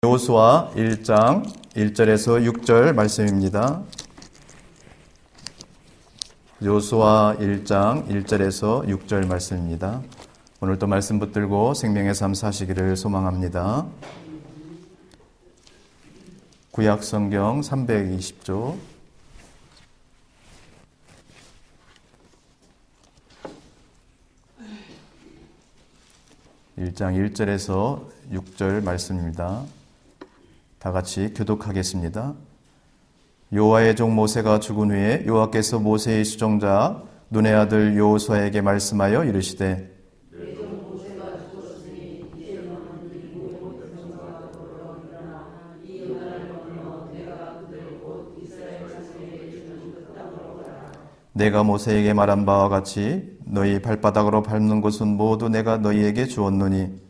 여호수아 1장 1절에서 6절 말씀입니다. 여호수아 1장 1절에서 6절 말씀입니다. 오늘도 말씀 붙들고 생명의 삶 사시기를 소망합니다. 구약 성경 320조 1장 1절에서 6절 말씀입니다. 다 같이 교독하겠습니다. 여호와의 종 모세가 죽은 후에 여호와께서 모세의 수종자 눈의 아들 여호수아에게 말씀하여 이르시되 내가 모세에게 말한 바와 같이 너희 발바닥으로 밟는 곳은 모두 내가 너희에게 주었노니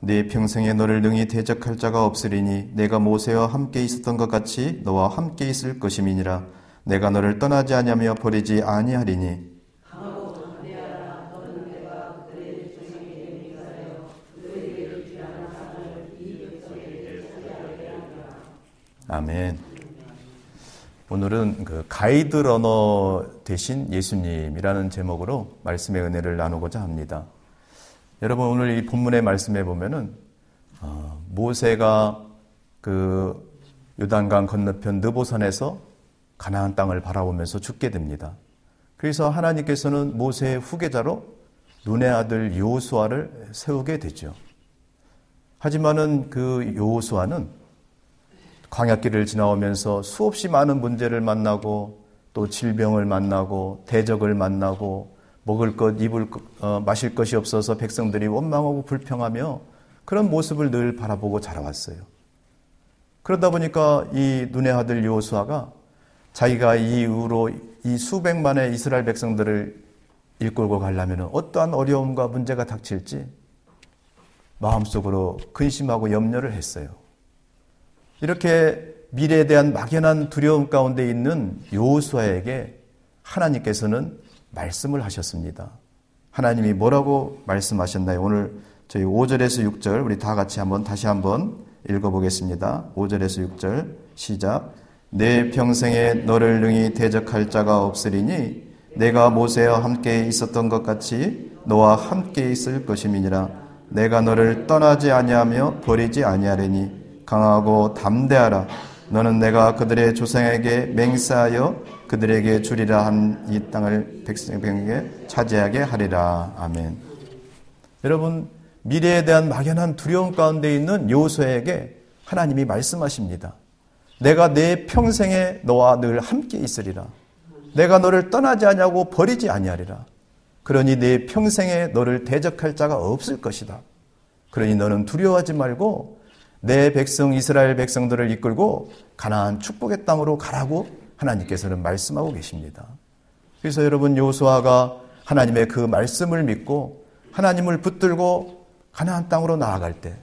네 평생에 너를 능히 대적할 자가 없으리니 내가 모세와 함께 있었던 것 같이 너와 함께 있을 것임이니라. 내가 너를 떠나지 아니하며 버리지 아니하리니 아멘. 오늘은 가이드 러너 대신 예수님이라는 제목으로 말씀의 은혜를 나누고자 합니다. 여러분 오늘 이 본문의 말씀에 보면은 모세가 그 요단강 건너편 느보산에서 가나안 땅을 바라보면서 죽게 됩니다. 그래서 하나님께서는 모세의 후계자로 눈의 아들 여호수아를 세우게 되죠. 하지만은 그 여호수아는 광야길을 지나오면서 수없이 많은 문제를 만나고 또 질병을 만나고 대적을 만나고 먹을 것, 마실 것이 없어서 백성들이 원망하고 불평하며 그런 모습을 늘 바라보고 자라왔어요. 그러다 보니까 이 눈의 아들 여호수아가 자기가 이 이후로 이 수백만의 이스라엘 백성들을 이끌고 가려면 어떠한 어려움과 문제가 닥칠지 마음속으로 근심하고 염려를 했어요. 이렇게 미래에 대한 막연한 두려움 가운데 있는 여호수아에게 하나님께서는 말씀을 하셨습니다. 하나님이 뭐라고 말씀하셨나요? 오늘 저희 5절에서 6절 우리 다 같이 다시 한번 읽어보겠습니다. 5절에서 6절 시작. 내 평생에 너를 능히 대적할 자가 없으리니 내가 모세와 함께 있었던 것 같이 너와 함께 있을 것임이니라. 내가 너를 떠나지 아니하며 버리지 아니하리니 강하고 담대하라. 너는 내가 그들의 조상에게 맹세하여 그들에게 주리라 한 이 땅을 백성에게 차지하게 하리라. 아멘. 여러분 미래에 대한 막연한 두려움 가운데 있는 여호수아에게 하나님이 말씀하십니다. 내가 내 평생에 너와 늘 함께 있으리라. 내가 너를 떠나지 아니하고 버리지 아니하리라. 그러니 내 평생에 너를 대적할 자가 없을 것이다. 그러니 너는 두려워하지 말고 내 백성 이스라엘 백성들을 이끌고 가나안 축복의 땅으로 가라고 하나님께서는 말씀하고 계십니다. 그래서 여러분 여호수아가 하나님의 그 말씀을 믿고 하나님을 붙들고 가나안 땅으로 나아갈 때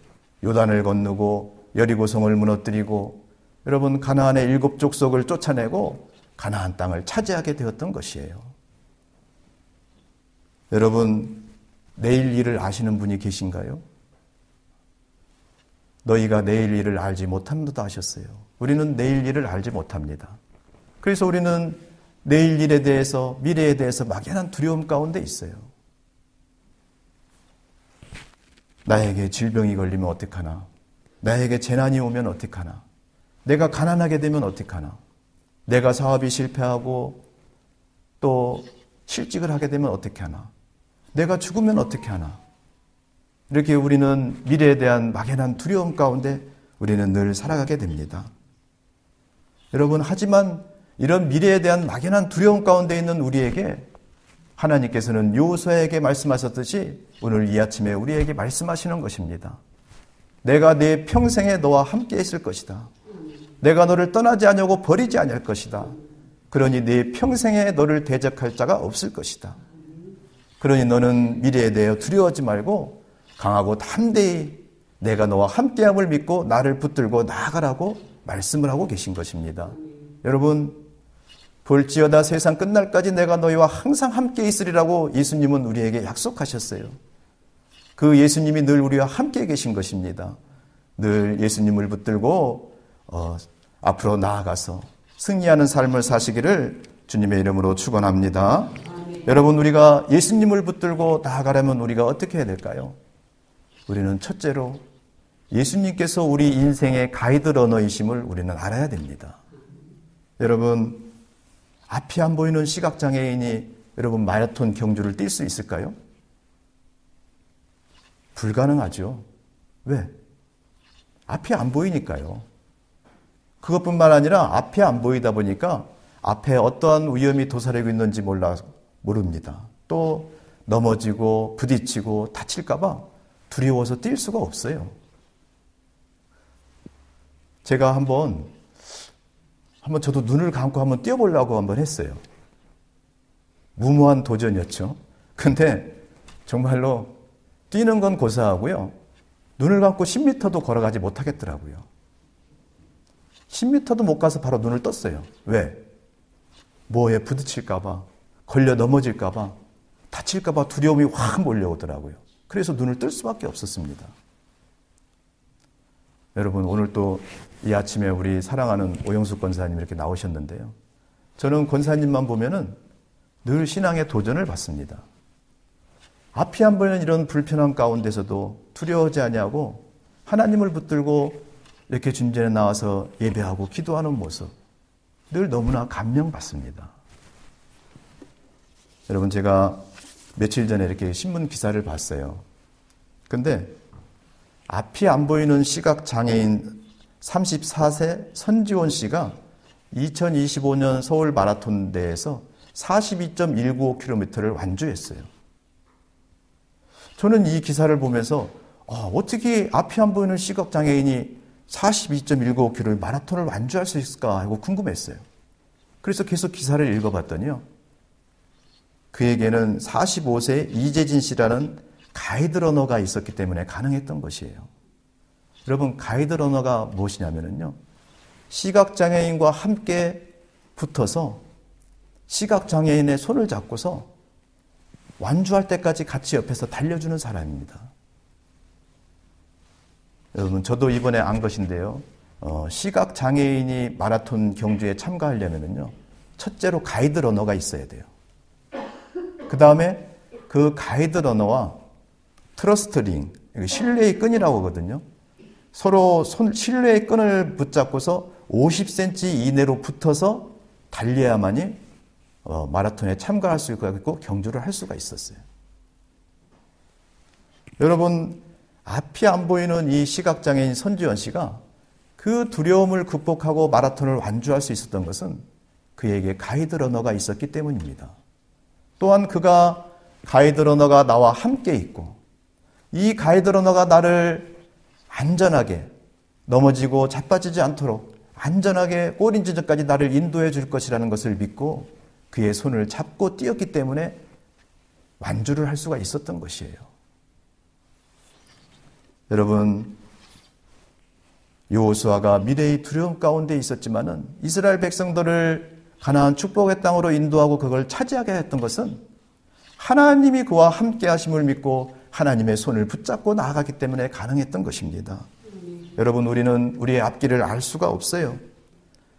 요단을 건너고 여리고성을 무너뜨리고 여러분 가나안의 7 족속을 쫓아내고 가나안 땅을 차지하게 되었던 것이에요. 여러분 내일 일을 아시는 분이 계신가요? 너희가 내일 일을 알지 못한다 하셨어요. 우리는 내일 일을 알지 못합니다. 그래서 우리는 내일 일에 대해서 미래에 대해서 막연한 두려움 가운데 있어요. 나에게 질병이 걸리면 어떡하나? 나에게 재난이 오면 어떡하나? 내가 가난하게 되면 어떡하나? 내가 사업이 실패하고 또 실직을 하게 되면 어떻게 하나? 내가 죽으면 어떻게 하나? 이렇게 우리는 미래에 대한 막연한 두려움 가운데 우리는 늘 살아가게 됩니다. 여러분, 하지만 이런 미래에 대한 막연한 두려움 가운데 있는 우리에게 하나님께서는 여호수아에게 말씀하셨듯이 오늘 이 아침에 우리에게 말씀하시는 것입니다. 내가 내 평생에 너와 함께 있을 것이다. 내가 너를 떠나지 아니하고 버리지 아니할 것이다. 그러니 내 평생에 너를 대적할 자가 없을 것이다. 그러니 너는 미래에 대해 두려워하지 말고 강하고 담대히 내가 너와 함께함을 믿고 나를 붙들고 나아가라고 말씀을 하고 계신 것입니다. 여러분, 볼지어다 세상 끝날까지 내가 너희와 항상 함께 있으리라고 예수님은 우리에게 약속하셨어요. 그 예수님이 늘 우리와 함께 계신 것입니다. 늘 예수님을 붙들고 앞으로 나아가서 승리하는 삶을 사시기를 주님의 이름으로 축원합니다. 여러분, 우리가 예수님을 붙들고 나아가려면 우리가 어떻게 해야 될까요? 우리는 첫째로 예수님께서 우리 인생의 가이드 러너이심을 우리는 알아야 됩니다. 여러분, 앞이 안 보이는 시각장애인이 여러분 마라톤 경주를 뛸 수 있을까요? 불가능하죠. 왜? 앞이 안 보이니까요. 그것뿐만 아니라 앞이 안 보이다 보니까 앞에 어떠한 위험이 도사리고 있는지 모릅니다. 또 넘어지고 부딪히고 다칠까 봐 두려워서 뛸 수가 없어요. 제가 한번 저도 눈을 감고 한번 뛰어보려고 한번 했어요. 무모한 도전이었죠. 근데 정말로 뛰는 건 고사하고요. 눈을 감고 10m도 걸어가지 못하겠더라고요. 10m도 못 가서 바로 눈을 떴어요. 왜? 뭐에 부딪힐까봐, 걸려 넘어질까봐, 다칠까봐 두려움이 확 몰려오더라고요. 그래서 눈을 뜰 수밖에 없었습니다. 여러분, 오늘 또 이 아침에 우리 사랑하는 오영숙 권사님 이렇게 나오셨는데요. 저는 권사님만 보면은 늘 신앙의 도전을 받습니다. 앞이 안 보이는 이런 불편함 가운데서도 두려워하지 아니하고 하나님을 붙들고 이렇게 중전에 나와서 예배하고 기도하는 모습 늘 너무나 감명받습니다. 여러분, 제가 며칠 전에 이렇게 신문 기사를 봤어요. 근데 앞이 안 보이는 시각장애인 34세 선지원 씨가 2025년 서울 마라톤 대회에서 42.195km를 완주했어요. 저는 이 기사를 보면서 어떻게 앞이 안 보이는 시각장애인이 42.195km 마라톤을 완주할 수 있을까 하고 궁금했어요. 그래서 계속 기사를 읽어봤더니요. 그에게는 45세 이재진 씨라는 가이드 러너가 있었기 때문에 가능했던 것이에요. 여러분, 가이드 러너가 무엇이냐면요. 시각장애인과 함께 붙어서 시각장애인의 손을 잡고서 완주할 때까지 같이 옆에서 달려주는 사람입니다. 여러분, 저도 이번에 안 것인데요. 시각장애인이 마라톤 경주에 참가하려면요. 첫째로 가이드 러너가 있어야 돼요. 그 다음에 그 가이드 러너와 트러스트 링, 신뢰의 끈이라고 하거든요. 서로 신뢰의 끈을 붙잡고서 50cm 이내로 붙어서 달려야만이 마라톤에 참가할 수 있고 경주를 할 수가 있었어요. 여러분, 앞이 안 보이는 이 시각장애인 선지원 씨가 그 두려움을 극복하고 마라톤을 완주할 수 있었던 것은 그에게 가이드 러너가 있었기 때문입니다. 또한 그가 가이드 러너가 나와 함께 있고 이 가이드 러너가 나를 안전하게 넘어지고 자빠지지 않도록 안전하게 골인 지점까지 나를 인도해 줄 것이라는 것을 믿고 그의 손을 잡고 뛰었기 때문에 완주를 할 수가 있었던 것이에요. 여러분, 여호수아가 미래의 두려움 가운데 있었지만은 이스라엘 백성들을 가나안 축복의 땅으로 인도하고 그걸 차지하게 했던 것은 하나님이 그와 함께 하심을 믿고 하나님의 손을 붙잡고 나아가기 때문에 가능했던 것입니다. 여러분, 우리는 우리의 앞길을 알 수가 없어요.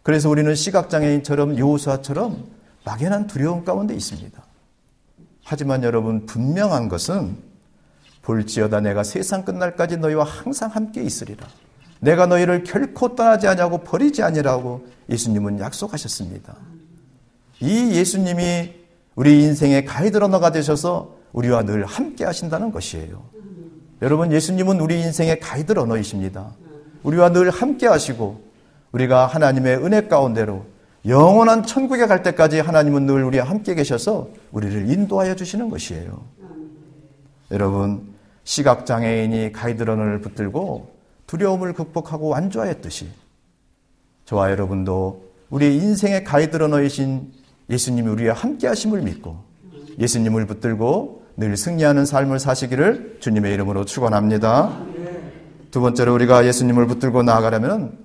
그래서 우리는 시각장애인처럼 여호수아처럼 막연한 두려움 가운데 있습니다. 하지만 여러분, 분명한 것은 볼지어다 내가 세상 끝날까지 너희와 항상 함께 있으리라. 내가 너희를 결코 떠나지 아니하고 버리지 아니라고 예수님은 약속하셨습니다. 이 예수님이 우리 인생의 가이드 러너가 되셔서 우리와 늘 함께 하신다는 것이에요. 여러분, 예수님은 우리 인생의 가이드 러너이십니다. 우리와 늘 함께 하시고 우리가 하나님의 은혜 가운데로 영원한 천국에 갈 때까지 하나님은 늘 우리와 함께 계셔서 우리를 인도하여 주시는 것이에요. 여러분, 시각장애인이 가이드 러너를 붙들고 두려움을 극복하고 완주하였듯이 저와 여러분도 우리 인생의 가이드 러너이신 예수님이 우리와 함께 하심을 믿고 예수님을 붙들고 늘 승리하는 삶을 사시기를 주님의 이름으로 축원합니다. 두 번째로 우리가 예수님을 붙들고 나아가려면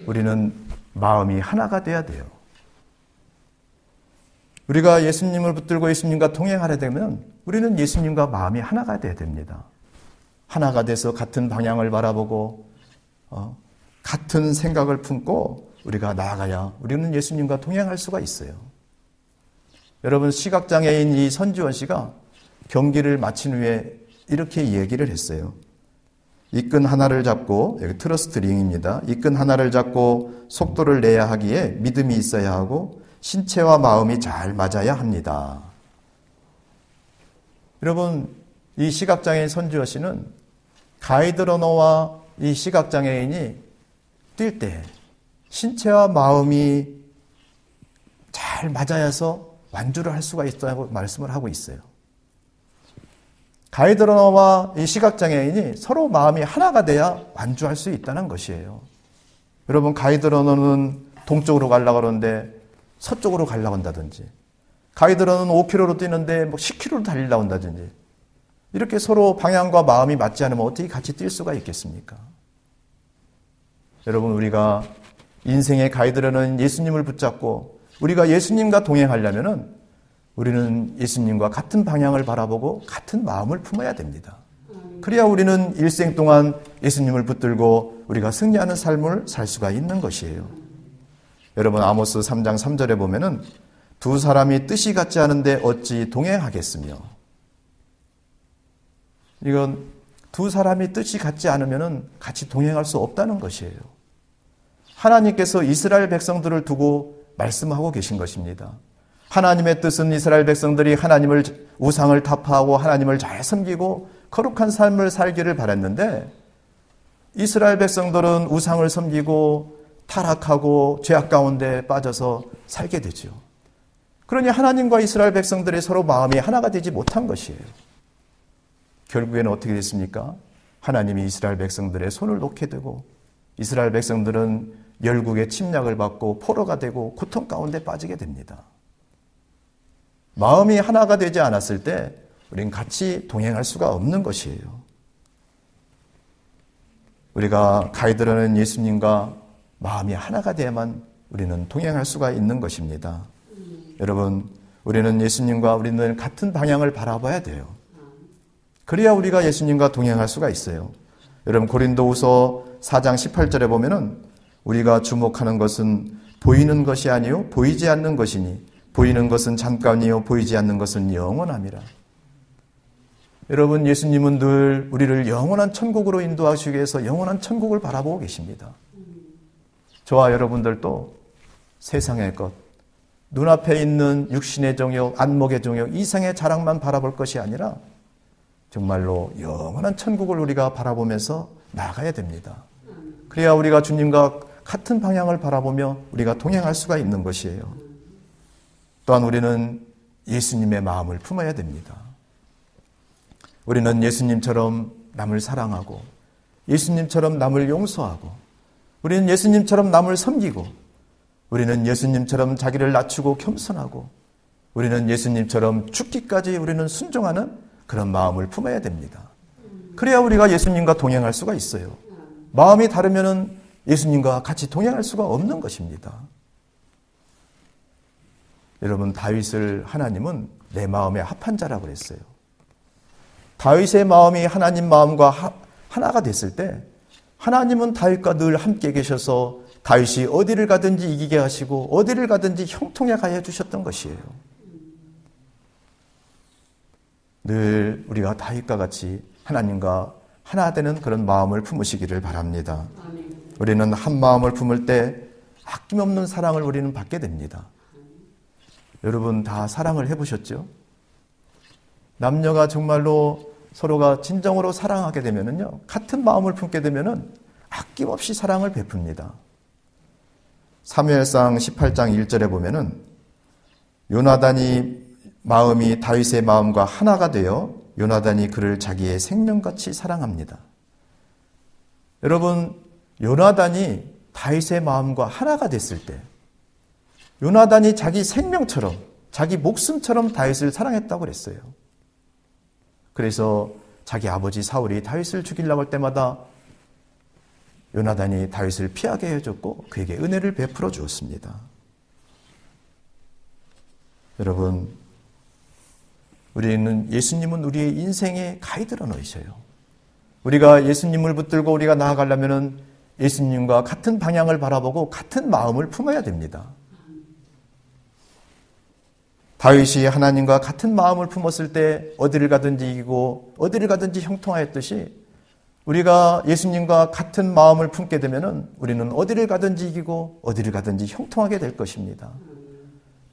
우리는 마음이 하나가 돼야 돼요. 우리가 예수님을 붙들고 예수님과 동행하려 되면 우리는 예수님과 마음이 하나가 돼야 됩니다. 하나가 돼서 같은 방향을 바라보고 같은 생각을 품고 우리가 나아가야 우리는 예수님과 동행할 수가 있어요. 여러분, 시각장애인 이 선지원 씨가 경기를 마친 후에 이렇게 얘기를 했어요. 이끈 하나를 잡고, 여기 트러스트 링입니다. 이끈 하나를 잡고 속도를 내야 하기에 믿음이 있어야 하고 신체와 마음이 잘 맞아야 합니다. 여러분, 이 시각장애인 선지원 씨는 가이드러너와 이 시각장애인이 뛸 때 신체와 마음이 잘 맞아야서 완주를 할 수가 있다고 말씀을 하고 있어요. 가이드러너와 이 시각장애인이 서로 마음이 하나가 돼야 완주할 수 있다는 것이에요. 여러분, 가이드러너는 동쪽으로 가려고 하는데 서쪽으로 가려고 한다든지, 가이드러너는 5km로 뛰는데 10km로 달리려고 한다든지, 이렇게 서로 방향과 마음이 맞지 않으면 어떻게 같이 뛸 수가 있겠습니까? 여러분, 우리가 인생의 가이드러너는 예수님을 붙잡고 우리가 예수님과 동행하려면은 우리는 예수님과 같은 방향을 바라보고 같은 마음을 품어야 됩니다. 그래야 우리는 일생 동안 예수님을 붙들고 우리가 승리하는 삶을 살 수가 있는 것이에요. 여러분, 아모스 3장 3절에 보면은 두 사람이 뜻이 같지 않은데 어찌 동행하겠으며, 이건 두 사람이 뜻이 같지 않으면은 같이 동행할 수 없다는 것이에요. 하나님께서 이스라엘 백성들을 두고 말씀하고 계신 것입니다. 하나님의 뜻은 이스라엘 백성들이 하나님을 우상을 타파하고 하나님을 잘 섬기고 거룩한 삶을 살기를 바랐는데 이스라엘 백성들은 우상을 섬기고 타락하고 죄악 가운데 빠져서 살게 되죠. 그러니 하나님과 이스라엘 백성들이 서로 마음이 하나가 되지 못한 것이에요. 결국에는 어떻게 됐습니까? 하나님이 이스라엘 백성들의 손을 놓게 되고 이스라엘 백성들은 열국의 침략을 받고 포로가 되고 고통 가운데 빠지게 됩니다. 마음이 하나가 되지 않았을 때 우리는 같이 동행할 수가 없는 것이에요. 우리가 가이드라는 예수님과 마음이 하나가 돼야만 우리는 동행할 수가 있는 것입니다. 여러분, 우리는 예수님과 우리는 같은 방향을 바라봐야 돼요. 그래야 우리가 예수님과 동행할 수가 있어요. 여러분, 고린도후서 4장 18절에 보면은 우리가 주목하는 것은 보이는 것이 아니요 보이지 않는 것이니 보이는 것은 잠깐이요 보이지 않는 것은 영원함이라. 여러분, 예수님은 늘 우리를 영원한 천국으로 인도하시기 위해서 영원한 천국을 바라보고 계십니다. 저와 여러분들도 세상의 것, 눈앞에 있는 육신의 정욕, 안목의 정욕, 이상의 자랑만 바라볼 것이 아니라 정말로 영원한 천국을 우리가 바라보면서 나아가야 됩니다. 그래야 우리가 주님과 같은 방향을 바라보며 우리가 동행할 수가 있는 것이에요. 또한 우리는 예수님의 마음을 품어야 됩니다. 우리는 예수님처럼 남을 사랑하고 예수님처럼 남을 용서하고 우리는 예수님처럼 남을 섬기고 우리는 예수님처럼 자기를 낮추고 겸손하고 우리는 예수님처럼 죽기까지 우리는 순종하는 그런 마음을 품어야 됩니다. 그래야 우리가 예수님과 동행할 수가 있어요. 마음이 다르면은 예수님과 같이 동행할 수가 없는 것입니다. 여러분, 다윗을 하나님은 내 마음에 합한 자라고 그랬어요. 다윗의 마음이 하나님 마음과 하나가 됐을 때 하나님은 다윗과 늘 함께 계셔서 다윗이 어디를 가든지 이기게 하시고 어디를 가든지 형통하게 하여 주셨던 것이에요. 늘 우리가 다윗과 같이 하나님과 하나 되는 그런 마음을 품으시기를 바랍니다. 우리는 한 마음을 품을 때 아낌없는 사랑을 우리는 받게 됩니다. 여러분, 다 사랑을 해보셨죠? 남녀가 정말로 서로가 진정으로 사랑하게 되면은요, 같은 마음을 품게 되면은 아낌없이 사랑을 베풉니다. 사무엘상 18장 1절에 보면은 요나단이 마음이 다윗의 마음과 하나가 되어 요나단이 그를 자기의 생명같이 사랑합니다. 여러분, 요나단이 다윗의 마음과 하나가 됐을 때 요나단이 자기 생명처럼 자기 목숨처럼 다윗을 사랑했다고 그랬어요. 그래서 자기 아버지 사울이 다윗을 죽이려고 할 때마다 요나단이 다윗을 피하게 해줬고 그에게 은혜를 베풀어 주었습니다. 여러분, 예수님은 우리의 인생의 가이드로 놓이셔요. 우리가 예수님을 붙들고 우리가 나아가려면 예수님과 같은 방향을 바라보고 같은 마음을 품어야 됩니다. 다윗이 하나님과 같은 마음을 품었을 때 어디를 가든지 이기고 어디를 가든지 형통하였듯이 우리가 예수님과 같은 마음을 품게 되면 우리는 어디를 가든지 이기고 어디를 가든지 형통하게 될 것입니다.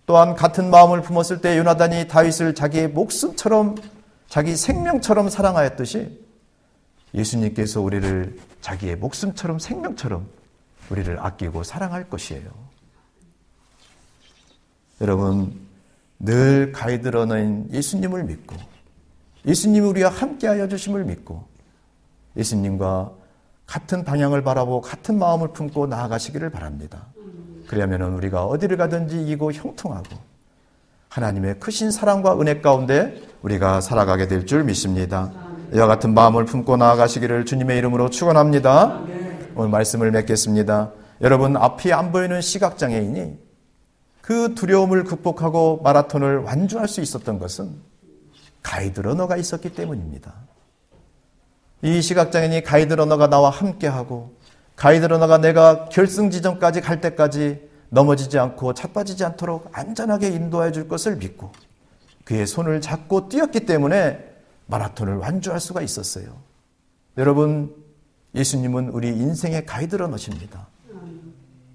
또한 같은 마음을 품었을 때 요나단이 다윗을 자기의 목숨처럼 자기 생명처럼 사랑하였듯이 예수님께서 우리를 자기의 목숨처럼 생명처럼 우리를 아끼고 사랑할 것이에요. 여러분, 늘 가이드로 놓인 예수님을 믿고 예수님이 우리와 함께하여 주심을 믿고 예수님과 같은 방향을 바라보고 같은 마음을 품고 나아가시기를 바랍니다. 그러면 우리가 어디를 가든지 이기고 형통하고 하나님의 크신 사랑과 은혜 가운데 우리가 살아가게 될 줄 믿습니다. 이와 같은 마음을 품고 나아가시기를 주님의 이름으로 축원합니다. 오늘 말씀을 맺겠습니다. 여러분, 앞이 안 보이는 시각장애인이 그 두려움을 극복하고 마라톤을 완주할 수 있었던 것은 가이드 러너가 있었기 때문입니다. 이 시각장애인이 가이드 러너가 나와 함께하고 가이드 러너가 내가 결승 지점까지 갈 때까지 넘어지지 않고 자빠지지 않도록 안전하게 인도해 줄 것을 믿고 그의 손을 잡고 뛰었기 때문에 마라톤을 완주할 수가 있었어요. 여러분, 예수님은 우리 인생의 가이드 러너십니다.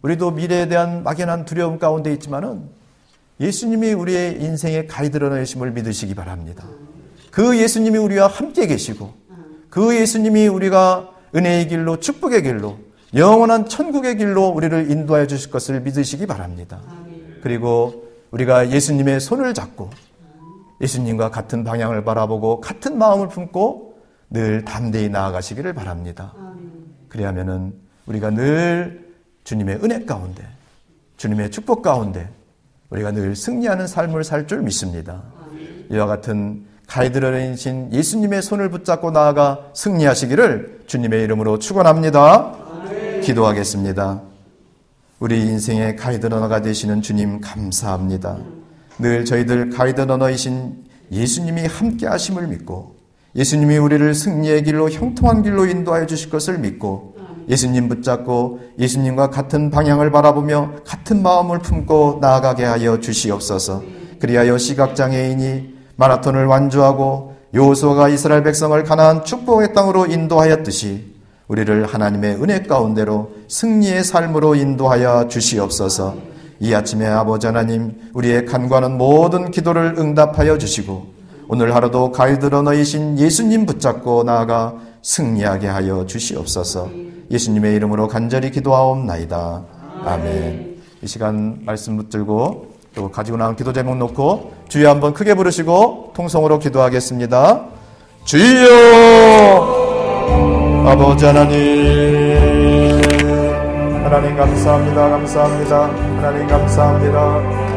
우리도 미래에 대한 막연한 두려움 가운데 있지만은 예수님이 우리의 인생의 가이드 러너이심을 믿으시기 바랍니다. 그 예수님이 우리와 함께 계시고 그 예수님이 우리가 은혜의 길로 축복의 길로 영원한 천국의 길로 우리를 인도하여 주실 것을 믿으시기 바랍니다. 그리고 우리가 예수님의 손을 잡고 예수님과 같은 방향을 바라보고 같은 마음을 품고 늘 담대히 나아가시기를 바랍니다. 그래야면은 우리가 늘 주님의 은혜 가운데 주님의 축복 가운데 우리가 늘 승리하는 삶을 살 줄 믿습니다. 이와 같은 가이드러너이신 예수님의 손을 붙잡고 나아가 승리하시기를 주님의 이름으로 축원합니다. 기도하겠습니다. 우리 인생의 가이드러너가 되시는 주님 감사합니다. 늘 저희들 가이드러너이신 예수님이 함께 하심을 믿고 예수님이 우리를 승리의 길로 형통한 길로 인도하여 주실 것을 믿고 예수님 붙잡고 예수님과 같은 방향을 바라보며 같은 마음을 품고 나아가게 하여 주시옵소서. 그리하여 시각장애인이 마라톤을 완주하고 여호수아가 이스라엘 백성을 가나안 축복의 땅으로 인도하였듯이 우리를 하나님의 은혜 가운데로 승리의 삶으로 인도하여 주시옵소서. 이 아침에 아버지 하나님, 우리의 간구하는 모든 기도를 응답하여 주시고 오늘 하루도 가이드러너이신 예수님 붙잡고 나아가 승리하게 하여 주시옵소서. 예수님의 이름으로 간절히 기도하옵나이다. 아멘. 이 시간 말씀 붙들고 또 가지고 나온 기도 제목 놓고 주여 한번 크게 부르시고 통성으로 기도하겠습니다. 주여! 아버지 하나님 감사합니다. 감사합니다. 하나님 감사합니다.